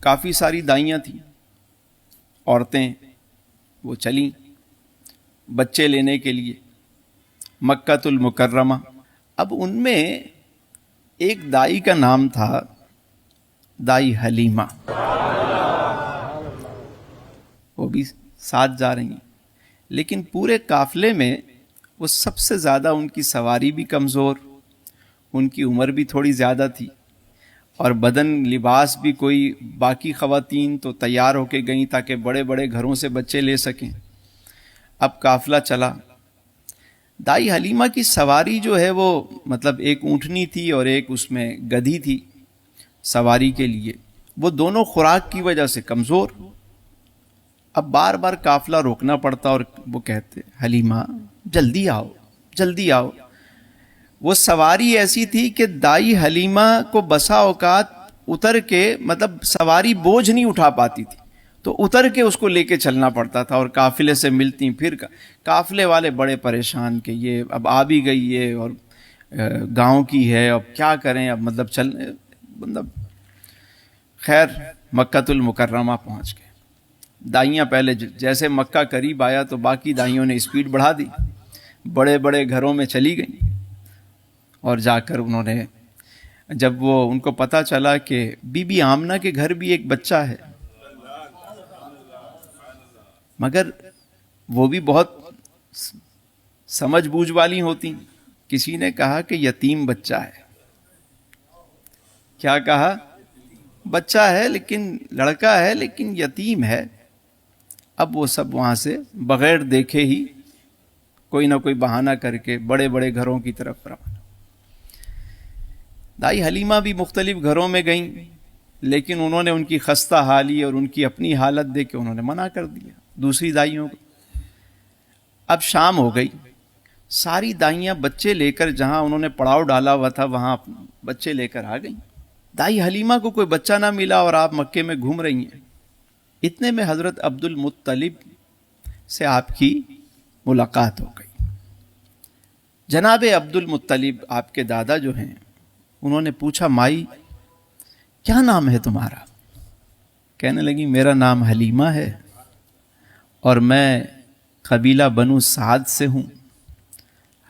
کافی ساری دائیاں تھیں، عورتیں، وہ چلیں بچے لینے کے لیے مکہ المکرمہ۔ اب ان میں ایک دائی کا نام تھا دائی حلیمہ، وہ بھی ساتھ جا رہی ہیں، لیکن پورے قافلے میں وہ سب سے زیادہ، ان کی سواری بھی کمزور، ان کی عمر بھی تھوڑی زیادہ تھی، اور بدن لباس بھی کوئی، باقی خواتین تو تیار ہو کے گئیں تاکہ بڑے بڑے گھروں سے بچے لے سکیں۔ اب قافلہ چلا، دائی حلیمہ کی سواری جو ہے وہ مطلب ایک اونٹنی تھی اور ایک اس میں گدھی تھی سواری کے لیے، وہ دونوں خوراک کی وجہ سے کمزور۔ اب بار بار قافلہ روکنا پڑتا اور وہ کہتے حلیمہ جلدی آؤ جلدی آؤ۔ وہ سواری ایسی تھی کہ دائی حلیمہ کو بسا اوقات اتر کے، مطلب سواری بوجھ نہیں اٹھا پاتی تھی تو اتر کے اس کو لے کے چلنا پڑتا تھا، اور قافلے سے ملتی، پھر قافلے والے بڑے پریشان کہ یہ اب آ بھی گئی ہے اور گاؤں کی ہے، اب کیا کریں، اب مطلب خیر مکہ المکرمہ پہنچ گئے۔ دائیاں پہلے جیسے مکہ قریب آیا تو باقی دائیوں نے اسپیڈ بڑھا دی، بڑے بڑے گھروں میں چلی گئیں، اور جا کر انہوں نے، جب وہ ان کو پتہ چلا کہ بی بی آمنہ کے گھر بھی ایک بچہ ہے، مگر وہ بھی بہت سمجھ بوجھ والی ہوتی، کسی نے کہا کہ یتیم بچہ ہے۔ کیا کہا؟ بچہ ہے لیکن لڑکا ہے لیکن یتیم ہے۔ اب وہ سب وہاں سے بغیر دیکھے ہی کوئی نہ کوئی بہانہ کر کے بڑے بڑے گھروں کی طرف روانہ۔ دائی حلیمہ بھی مختلف گھروں میں گئیں، لیکن انہوں نے ان کی خستہ حالی اور ان کی اپنی حالت دیکھ کے انہوں نے منع کر دیا دوسری دائیوں کو۔ اب شام ہو گئی، ساری دائیاں بچے لے کر جہاں انہوں نے پڑاؤ ڈالا ہوا تھا وہاں بچے لے کر آ گئیں۔ دائی حلیمہ کو کوئی بچہ نہ ملا اور آپ مکے میں گھوم رہی ہیں۔ اتنے میں حضرت عبد المطلب سے آپ کی ملاقات ہو گئی۔ جناب عبد المطلب آپ کے دادا جو ہیں، انہوں نے پوچھا مائی کیا نام ہے تمہارا؟ کہنے لگی میرا نام حلیمہ ہے اور میں قبیلہ بنو سعد سے ہوں۔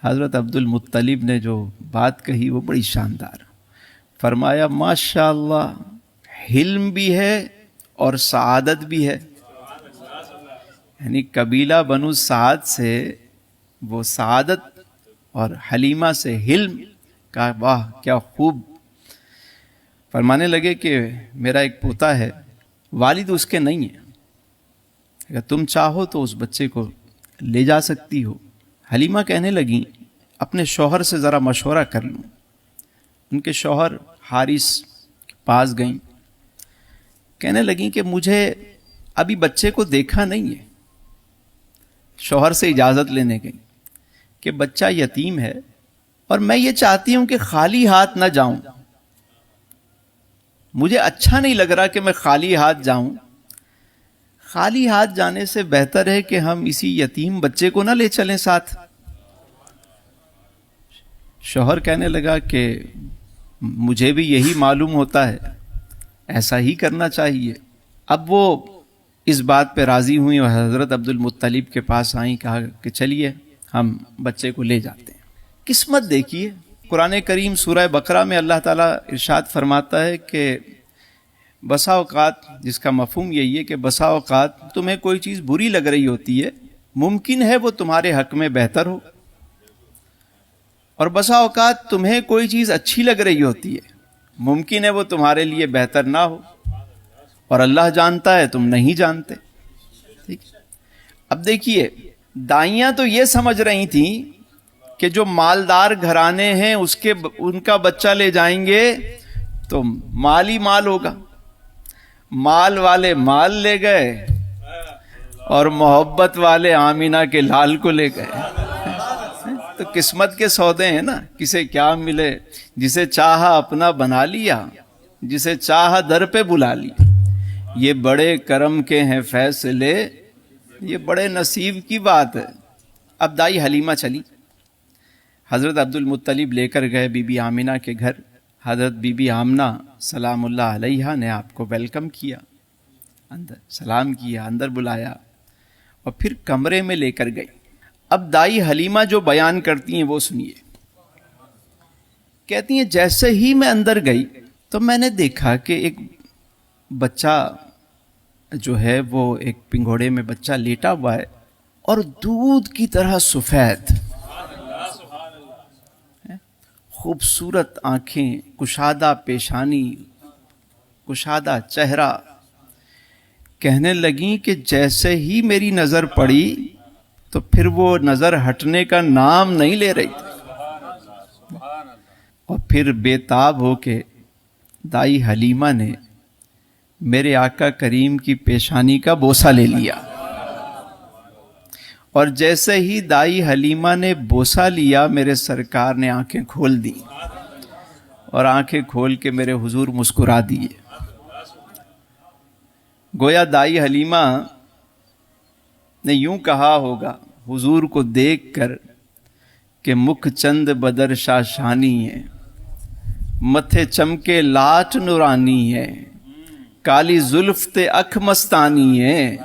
حضرت عبد المطلب نے جو بات کہی وہ بڑی شاندار، فرمایا ماشاء اللہ، حلم بھی ہے اور سعادت بھی ہے۔ یعنی قبیلہ بنو سعد سے وہ سعادت اور حلیمہ سے حلم کا، واہ کیا خوب۔ فرمانے لگے کہ میرا ایک پوتا ہے، والد اس کے نہیں ہے، اگر تم چاہو تو اس بچے کو لے جا سکتی ہو۔ حلیمہ کہنے لگیں اپنے شوہر سے ذرا مشورہ کر لوں۔ ان کے شوہر حارث کے پاس گئیں، کہنے لگیں کہ مجھے ابھی بچے کو دیکھا نہیں ہے۔ شوہر سے اجازت لینے گئیں کہ بچہ یتیم ہے اور میں یہ چاہتی ہوں کہ خالی ہاتھ نہ جاؤں، مجھے اچھا نہیں لگ رہا کہ میں خالی ہاتھ جاؤں، خالی ہاتھ جانے سے بہتر ہے کہ ہم اسی یتیم بچے کو نہ لے چلیں ساتھ۔ شوہر کہنے لگا کہ مجھے بھی یہی معلوم ہوتا ہے، ایسا ہی کرنا چاہیے۔ اب وہ اس بات پہ راضی ہوئیں اور حضرت عبد المطلب کے پاس آئیں، کہا کہ چلیے ہم بچے کو لے جاتے ہیں۔ قسمت دیکھیے، قرآن کریم سورہ بقرہ میں اللہ تعالیٰ ارشاد فرماتا ہے کہ بسا اوقات، جس کا مفہوم یہی ہے کہ بسا اوقات تمہیں کوئی چیز بری لگ رہی ہوتی ہے، ممکن ہے وہ تمہارے حق میں بہتر ہو، اور بسا اوقات تمہیں کوئی چیز اچھی لگ رہی ہوتی ہے، ممکن ہے وہ تمہارے لیے بہتر نہ ہو، اور اللہ جانتا ہے تم نہیں جانتے۔ ٹھیک۔ اب دیکھیے، دائیاں تو یہ سمجھ رہی تھیں کہ جو مالدار گھرانے ہیں ان کا بچہ لے جائیں گے تو مال ہی مال ہوگا، مال والے مال لے گئے اور محبت والے آمینہ کے لال کو لے گئے۔ تو قسمت کے سودے ہیں نا، کسے کیا ملے، جسے چاہا اپنا بنا لیا، جسے چاہا در پہ بلا لیا۔ یہ بڑے کرم کے ہیں فیصلے، یہ بڑے نصیب کی بات ہے۔ اب دائی حلیمہ چلی، حضرت عبد المطلب لے کر گئے بی بی آمنہ کے گھر۔ حضرت بی بی آمنہ سلام اللہ علیہ نے آپ کو ویلکم کیا، اندر سلام کیا، اندر بلایا اور پھر کمرے میں لے کر گئی۔ اب دائی حلیمہ جو بیان کرتی ہیں وہ سنیے۔ کہتی ہیں جیسے ہی میں اندر گئی تو میں نے دیکھا کہ ایک بچہ جو ہے وہ ایک پنگھوڑے میں بچہ لیٹا ہوا ہے اور دودھ کی طرح سفید، خوبصورت آنکھیں، کشادہ پیشانی، کشادہ چہرہ۔ کہنے لگیں کہ جیسے ہی میری نظر پڑی تو پھر وہ نظر ہٹنے کا نام نہیں لے رہی تھی، اور پھر بے تاب ہو کے دائی حلیمہ نے میرے آقا کریم کی پیشانی کا بوسہ لے لیا، اور جیسے ہی دائی حلیمہ نے بوسہ لیا میرے سرکار نے آنکھیں کھول دی، اور آنکھیں کھول کے میرے حضور مسکرا دیے۔ گویا دائی حلیمہ نے یوں کہا ہوگا حضور کو دیکھ کر کہ مکھ چند بدر شاشانی ہے، متھے چمکے لاٹ نورانی ہے، کالی زلف تے اکھ مستانی ہے،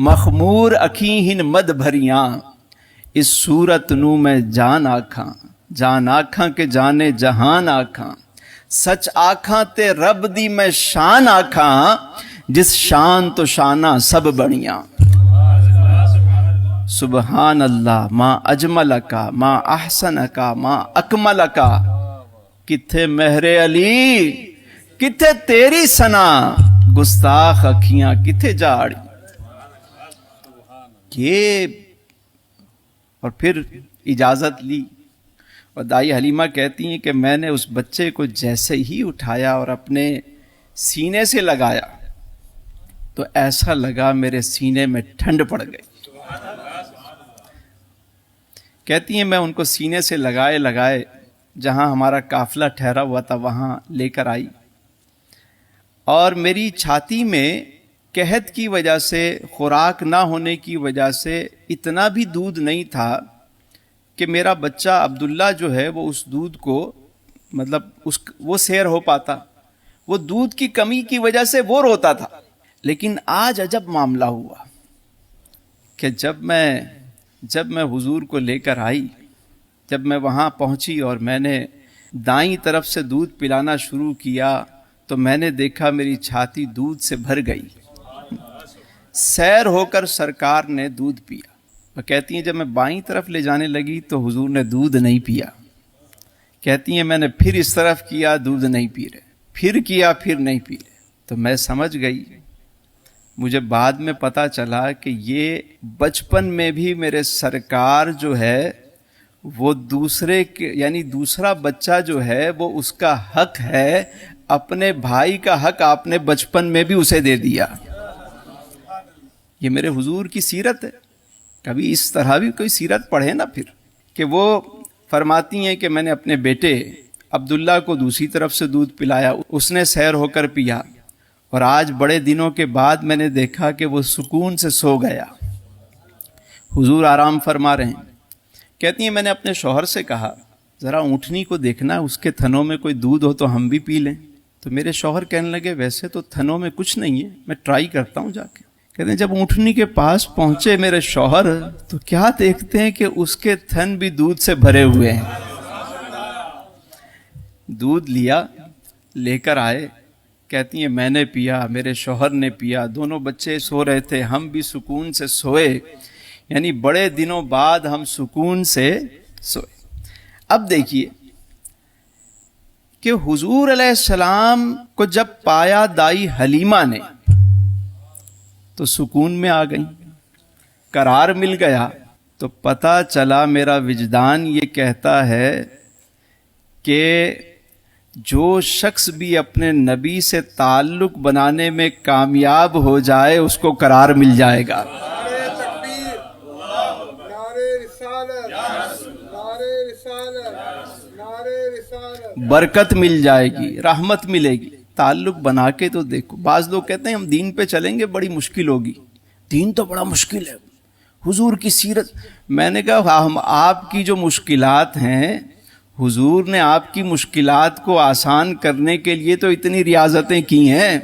مخمور اکھیں ہن مد بھریاں، اس صورت نو میں جان آکھاں کہ جانے جہان آکھاں، سچ آکھاں تے رب دی میں شان آکھاں، جس شان تو شانہ سب بڑیاں۔ سبحان اللہ ما اجملکا ما احسنکا ما اکملکا، کتھے مہر علی کتھے تیری ثنا، گستاخ اکھیاں کتھے جاڑی۔ یہ اور پھر اجازت لی، اور دائی حلیمہ کہتی ہیں کہ میں نے اس بچے کو جیسے ہی اٹھایا اور اپنے سینے سے لگایا تو ایسا لگا میرے سینے میں ٹھنڈ پڑ گئی۔ کہتی ہیں میں ان کو سینے سے لگائے جہاں ہمارا قافلہ ٹھہرا ہوا تھا وہاں لے کر آئی، اور میری چھاتی میں قحط کی وجہ سے، خوراک نہ ہونے کی وجہ سے اتنا بھی دودھ نہیں تھا کہ میرا بچہ عبداللہ جو ہے وہ اس دودھ کو وہ سیر ہو پاتا۔ وہ دودھ کی کمی کی وجہ سے وہ روتا تھا۔ لیکن آج عجب معاملہ ہوا کہ جب میں حضور کو لے کر آئی، جب میں وہاں پہنچی اور میں نے دائیں طرف سے دودھ پلانا شروع کیا تو میں نے دیکھا میری چھاتی دودھ سے بھر گئی۔ سیر ہو کر سرکار نے دودھ پیا، اور کہتی ہیں جب میں بائیں طرف لے جانے لگی تو حضور نے دودھ نہیں پیا۔ کہتی ہیں میں نے پھر اس طرف کیا، دودھ نہیں پی رہے، پھر کیا، پھر نہیں پی رہے۔ تو میں سمجھ گئی، مجھے بعد میں پتا چلا کہ یہ بچپن میں بھی میرے سرکار جو ہے وہ دوسرے کے یعنی دوسرا بچہ جو ہے وہ اس کا حق ہے، اپنے بھائی کا حق آپ نے بچپن میں بھی اسے دے دیا۔ یہ میرے حضور کی سیرت ہے۔ کبھی اس طرح بھی کوئی سیرت پڑھے نا پھر، کہ وہ فرماتی ہیں کہ میں نے اپنے بیٹے عبداللہ کو دوسری طرف سے دودھ پلایا، اس نے سیر ہو کر پیا، اور آج بڑے دنوں کے بعد میں نے دیکھا کہ وہ سکون سے سو گیا، حضور آرام فرما رہے ہیں۔ کہتی ہیں میں نے اپنے شوہر سے کہا ذرا اونٹنی کو دیکھنا اس کے تھنوں میں کوئی دودھ ہو تو ہم بھی پی لیں۔ تو میرے شوہر کہنے لگے ویسے تو تھنوں میں کچھ نہیں ہے، میں ٹرائی کرتا ہوں جا کے۔ کہتے ہیں جب اونٹنی کے پاس پہنچے میرے شوہر تو کیا دیکھتے ہیں کہ اس کے تھن بھی دودھ سے بھرے ہوئے ہیں۔ دودھ لیا، لے کر آئے، کہتی ہیں میں نے پیا، میرے شوہر نے پیا، دونوں بچے سو رہے تھے، ہم بھی سکون سے سوئے، یعنی بڑے دنوں بعد ہم سکون سے سوئے۔ اب دیکھیے کہ حضور علیہ السلام کو جب پایا دائی حلیمہ نے تو سکون میں آ گئی، قرار مل گیا۔ تو پتہ چلا میرا وجدان یہ کہتا ہے کہ جو شخص بھی اپنے نبی سے تعلق بنانے میں کامیاب ہو جائے اس کو قرار مل جائے گا۔ برکت مل جائے گی، رحمت ملے گی۔ تعلق بنا کے تو دیکھو، بعض لوگ کہتے ہیں ہم دین پہ چلیں گے بڑی مشکل ہوگی، دین تو بڑا مشکل ہے، حضور کی سیرت۔ میں نے کہا ہم آپ کی جو مشکلات ہیں حضور نے آپ کی مشکلات کو آسان کرنے کے لیے تو اتنی ریاضتیں کی ہیں.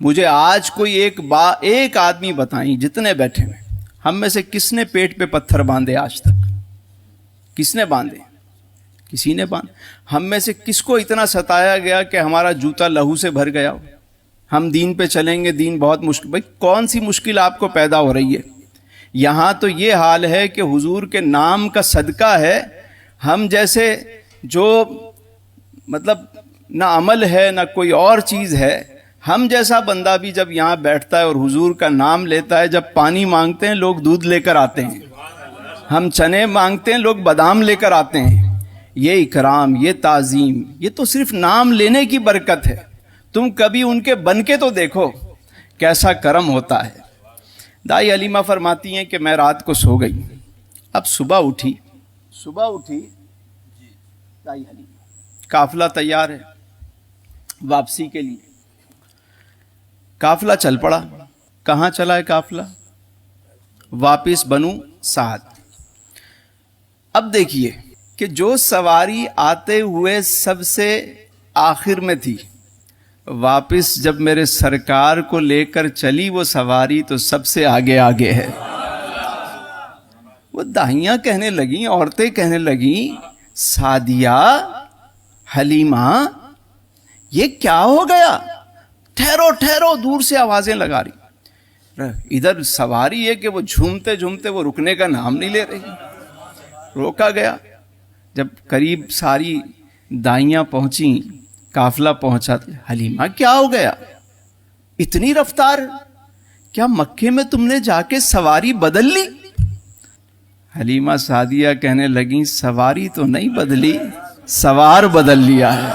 مجھے آج کوئی ایک آدمی بتائیں جتنے بیٹھے ہیں, ہم میں سے کس نے پیٹ پہ پتھر باندھے آج تک؟ کس نے باندھے؟ کسی نے باندھے. ہم میں سے کس کو اتنا ستایا گیا کہ ہمارا جوتا لہو سے بھر گیا ہو؟ ہم دین پہ چلیں گے, دین بہت مشکل. بھائی کون سی مشکل آپ کو پیدا ہو رہی ہے؟ یہاں تو یہ حال ہے کہ حضور کے نام کا صدقہ ہے. ہم جیسے جو مطلب نہ عمل ہے نہ کوئی اور چیز ہے, ہم جیسا بندہ بھی جب یہاں بیٹھتا ہے اور حضور کا نام لیتا ہے, جب پانی مانگتے ہیں لوگ دودھ لے کر آتے ہیں, ہم چنے مانگتے ہیں لوگ بادام لے کر آتے ہیں. یہ اکرام, یہ تعظیم, یہ تو صرف نام لینے کی برکت ہے. تم کبھی ان کے بن کے تو دیکھو کیسا کرم ہوتا ہے. دائی حلیمہ فرماتی ہیں کہ میں رات کو سو گئی, اب صبح اٹھی دائی حلیمہ, قافلہ تیار ہے واپسی کے لیے. قافلہ چل پڑا. کہاں چلا ہے قافلہ؟ واپس بنو سعد. اب دیکھیے کہ جو سواری آتے ہوئے سب سے آخر میں تھی, واپس جب میرے سرکار کو لے کر چلی وہ سواری تو سب سے آگے آگے ہے. وہ داہیاں کہنے لگیں, عورتیں کہنے لگیں, سعدیہ, حلیمہ, یہ کیا ہو گیا؟ ٹھہرو ٹھہرو, دور سے آوازیں لگا رہی. ادھر سواری ہے کہ وہ جھومتے جھومتے وہ رکنے کا نام نہیں لے رہی. روکا گیا. جب قریب ساری دائیاں پہنچیں, قافلہ پہنچا, حلیمہ کیا ہو گیا؟ اتنی رفتار, کیا مکے میں تم نے جا کے سواری بدل لی؟ حلیمہ سعدیہ کہنے لگیں, سواری تو نہیں بدلی, سوار بدل لیا ہے.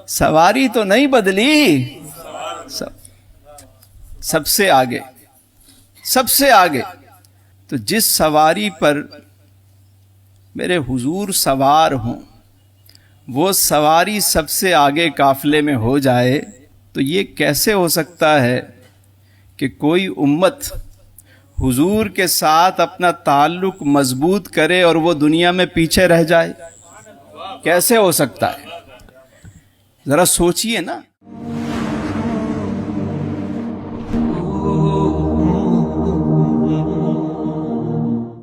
سواری تو نہیں بدلی, سب سے آگے, سب سے آگے. تو جس سواری پر میرے حضور سوار ہوں, وہ سواری سب سے آگے قافلے میں ہو جائے تو یہ کیسے ہو سکتا ہے کہ کوئی امت حضور کے ساتھ اپنا تعلق مضبوط کرے اور وہ دنیا میں پیچھے رہ جائے؟ کیسے ہو سکتا ہے؟ ذرا سوچئے نا.